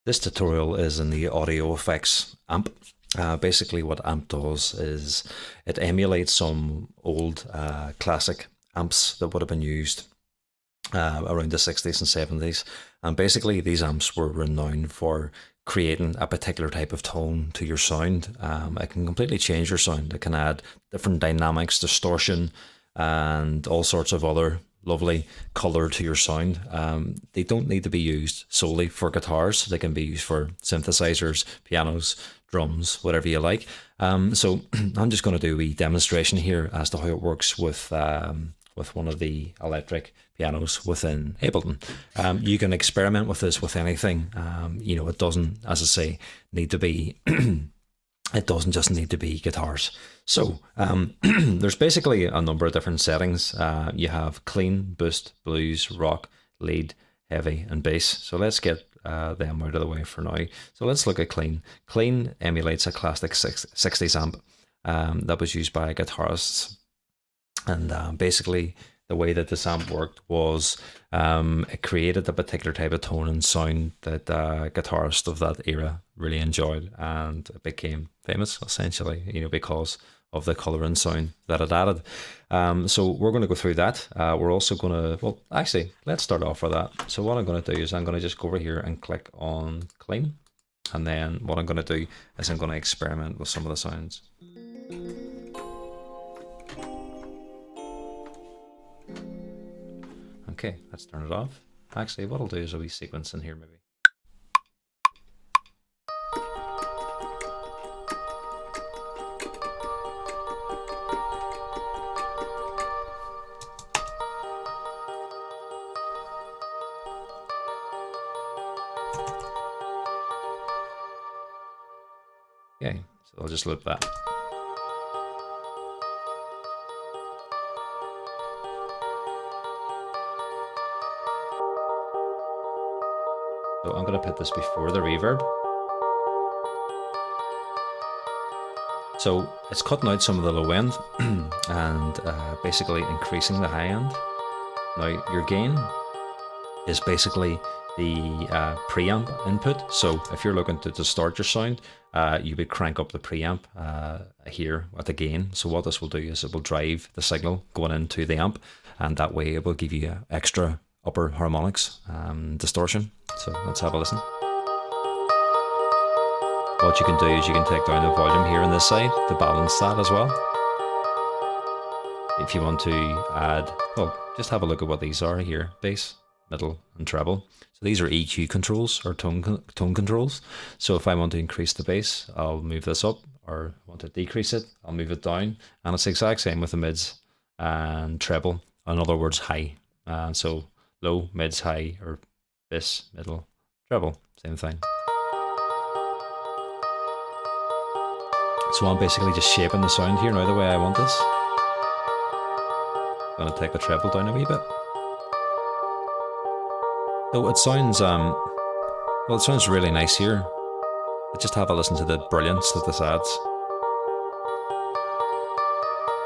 This tutorial is in the audio effects amp. Basically what amp does is it emulates some old classic amps that would have been used around the 60s and 70s. And basically these amps were renowned for creating a particular type of tone to your sound. It can completely change your sound. It can add different dynamics, distortion, and all sorts of other lovely color to your sound. They don't need to be used solely for guitars. They can be used for synthesizers, pianos, drums, whatever you like. So I'm just going to do a wee demonstration here as to how it works with one of the electric pianos within Ableton. You can experiment with this with anything. It doesn't, as I say, need to be it doesn't just need to be guitars. So there's basically a number of different settings. You have clean, boost, blues, rock, lead, heavy, and bass. So let's get them out of the way for now. So let's look at clean. Clean emulates a classic 60s amp that was used by guitarists. And basically the way that this amp worked was it created a particular type of tone and sound that guitarists of that era really enjoyed, and it became famous essentially, because of the color and sound that it added. So we're going to go through that. We're also going to, well, actually, let's start off with that. So what I'm going to do is I'm going to just go over here and click on clean. And then what I'm going to do is I'm going to experiment with some of the sounds. Okay, let's turn it off. Actually, what I'll do is a wee sequence in here maybe. Okay, so I'll just loop that. So I'm going to put this before the reverb. So it's cutting out some of the low end and basically increasing the high end. Now your gain is basically the preamp input. So if you're looking to distort your sound, you would crank up the preamp here at the gain. So what this will do is it will drive the signal going into the amp, and that way it will give you extra upper harmonics distortion. So let's have a listen. What you can do is you can take down the volume here on this side to balance that as well. If you want to add, well, just have a look at what these are here: bass, middle, and treble. So these are EQ controls, or tone controls. So if I want to increase the bass, I'll move this up, or want to decrease it, I'll move it down. And it's the exact same with the mids and treble. In other words, high. So low, mids, high, or bass, middle, treble, same thing. So I'm basically just shaping the sound here now the way I want this. I'm going to take the treble down a wee bit. So it sounds, well, it sounds really nice here. But just have a listen to the brilliance that this adds.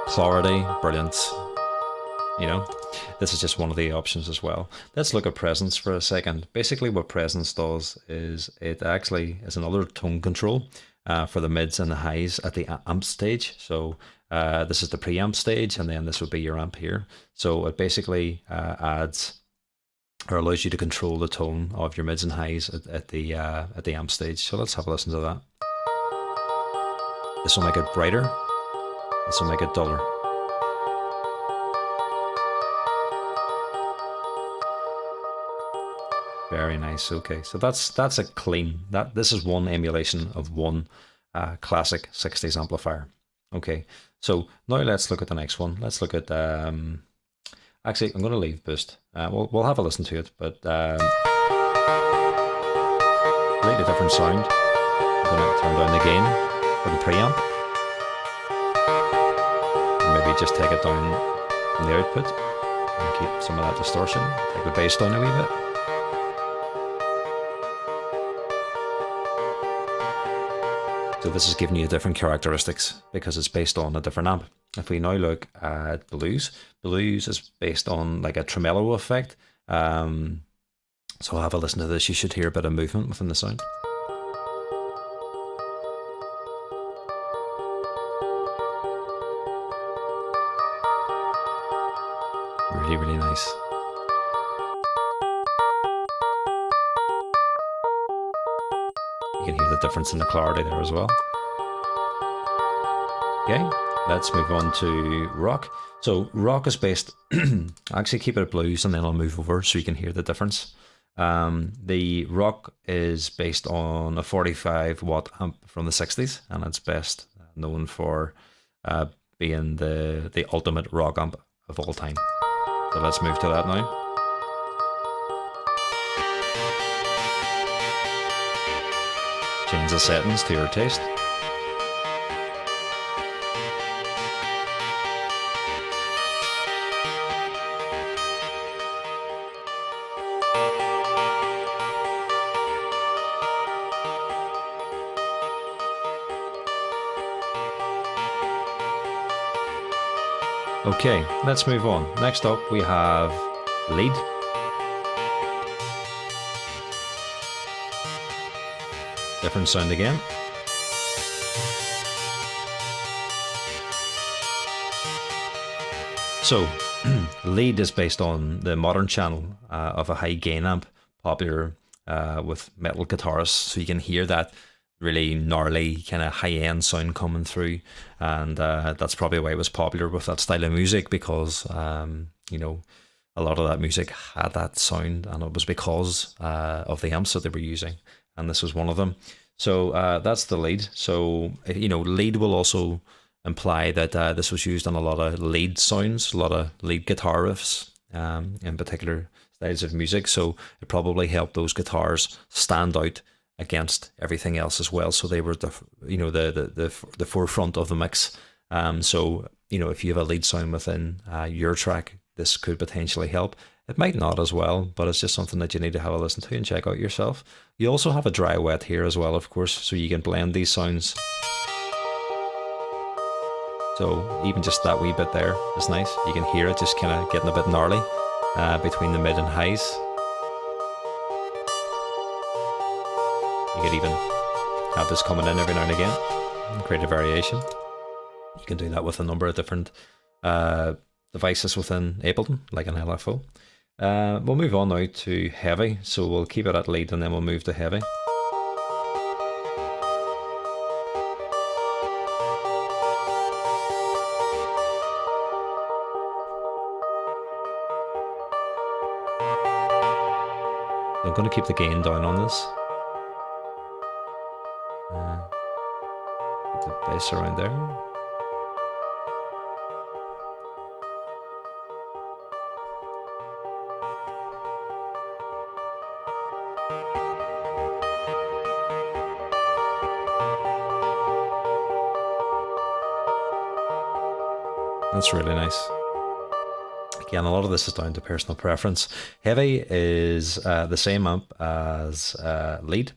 Clarity, brilliance. This is just one of the options as well. Let's look at presence for a second. Basically what presence does is it actually is another tone control for the mids and the highs at the amp stage. So this is the preamp stage, and then this would be your amp here. So it basically adds or allows you to control the tone of your mids and highs at the amp stage. So let's have a listen to that. This will make it brighter. This will make it duller. Very nice. Okay, so that's a clean. This is one emulation of one classic 60s amplifier. Okay, so now let's look at the next one. Let's look at actually, I'm going to leave boost. We'll have a listen to it, but completely different sound. I'm going to turn down the gain for the preamp, and maybe just take it down from the output and keep some of that distortion. Take the bass down a wee bit. So this is giving you different characteristics because it's based on a different amp. If we now look at blues is based on like a tremolo effect. So have a listen to this. You should hear a bit of movement within the sound. Really, really nice. You can hear the difference in the clarity there as well. Okay, let's move on to rock. So rock is based, actually keep it at blues and then I'll move over so you can hear the difference. The rock is based on a 45 watt amp from the 60s, and it's best known for being the ultimate rock amp of all time. So let's move to that now. Change the settings to your taste. Okay, let's move on. Next up we have lead. Different sound again. So, lead is based on the modern channel of a high gain amp, popular with metal guitarists, so you can hear that really gnarly kind of high-end sound coming through, and that's probably why it was popular with that style of music, because you know, a lot of that music had that sound, and it was because of the amps that they were using, and this was one of them. So that's the lead. So you know, lead will also imply that this was used on a lot of lead sounds, a lot of lead guitar riffs, in particular styles of music. So it probably helped those guitars stand out against everything else as well. So they were the, you know, the forefront of the mix. So you know, if you have a lead sound within your track, this could potentially help. It might not as well, but it's just something that you need to have a listen to and check out yourself. You also have a dry wet here as well, of course, so you can blend these sounds. So even just that wee bit there is nice. You can hear it just kind of getting a bit gnarly between the mid and highs. You could even have this coming in every now and again and create a variation. You can do that with a number of different devices within Ableton, like an LFO. We'll move on now to heavy, so we'll keep it at lead and then we'll move to heavy. I'm going to keep the gain down on this. Keep the bass around there. That's really nice. Again, a lot of this is down to personal preference. Heavy is the same amp as lead,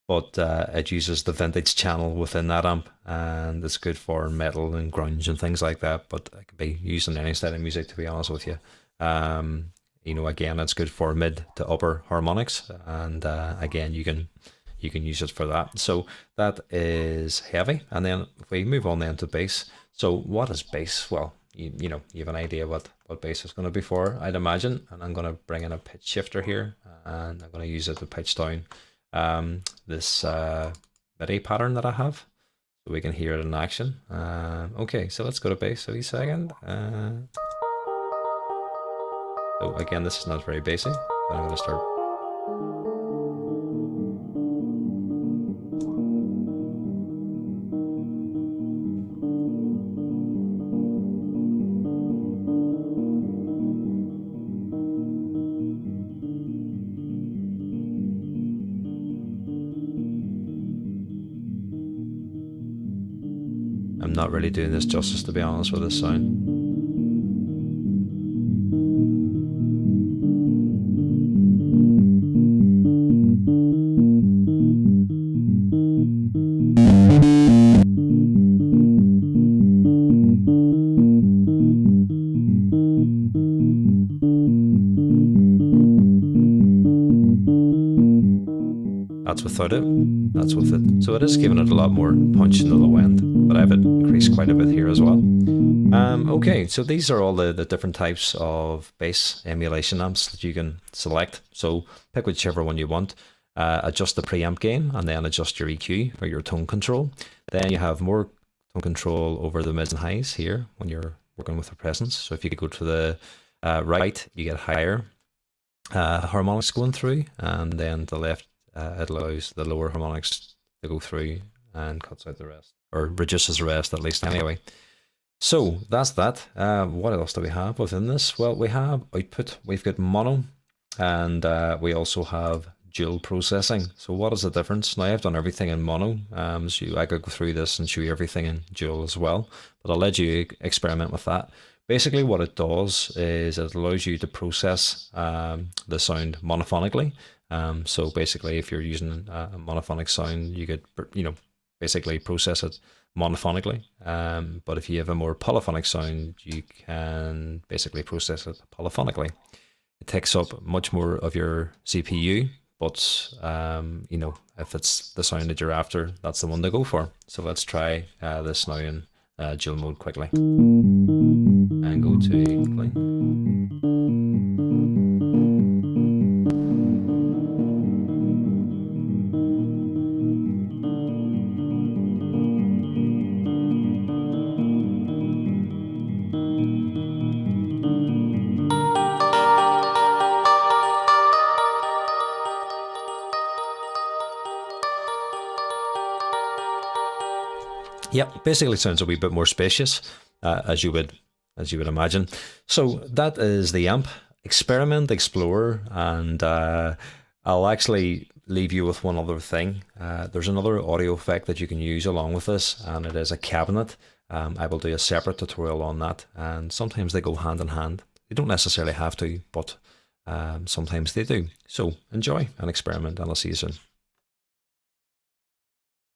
but it uses the vintage channel within that amp, and it's good for metal and grunge and things like that, but it can be used in any style of music, to be honest with you. You know, again, it's good for mid to upper harmonics, and again, you can use it for that. So that is heavy, and then if we move on then to bass. So what is bass? Well, you know, you have an idea what bass is going to be for, I'd imagine, and I'm going to bring in a pitch shifter here, and I'm going to use it to pitch down this MIDI pattern that I have, so we can hear it in action. Okay, so let's go to bass a wee second. So again, this is not very bassy, but I'm going to start. I'm not really doing this justice, to be honest, with this sound. That's without it, that's with it. So it is giving it a lot more punch in the low end, but I have it increased quite a bit here as well. Okay, so these are all the different types of bass emulation amps that you can select. So pick whichever one you want. Adjust the preamp gain and then adjust your EQ or your tone control. Then you have more tone control over the mids and highs here when you're working with the presence. So if you could go to the right, you get higher harmonics going through, and then the left, it allows the lower harmonics to go through and cuts out the rest, or reduces the rest at least anyway. So that's that. What else do we have within this? Well, we have output, we've got mono, and we also have dual processing. So what is the difference? Now I've done everything in mono, so I could go through this and show you everything in dual as well, but I'll let you experiment with that. Basically what it does is it allows you to process the sound monophonically. So basically if you're using a monophonic sound, you could, basically process it monophonically. But if you have a more polyphonic sound, you can basically process it polyphonically. It takes up much more of your CPU, but if it's the sound that you're after, that's the one to go for. So let's try this now in dual mode quickly, and go to clean. Yep, basically sounds a wee bit more spacious, as you would imagine. So that is the amp. Experiment, explore, and I'll actually leave you with one other thing. There's another audio effect that you can use along with this, and it is a cabinet. I will do a separate tutorial on that, and sometimes they go hand in hand. They don't necessarily have to, but sometimes they do. So enjoy and experiment, and I'll see you soon.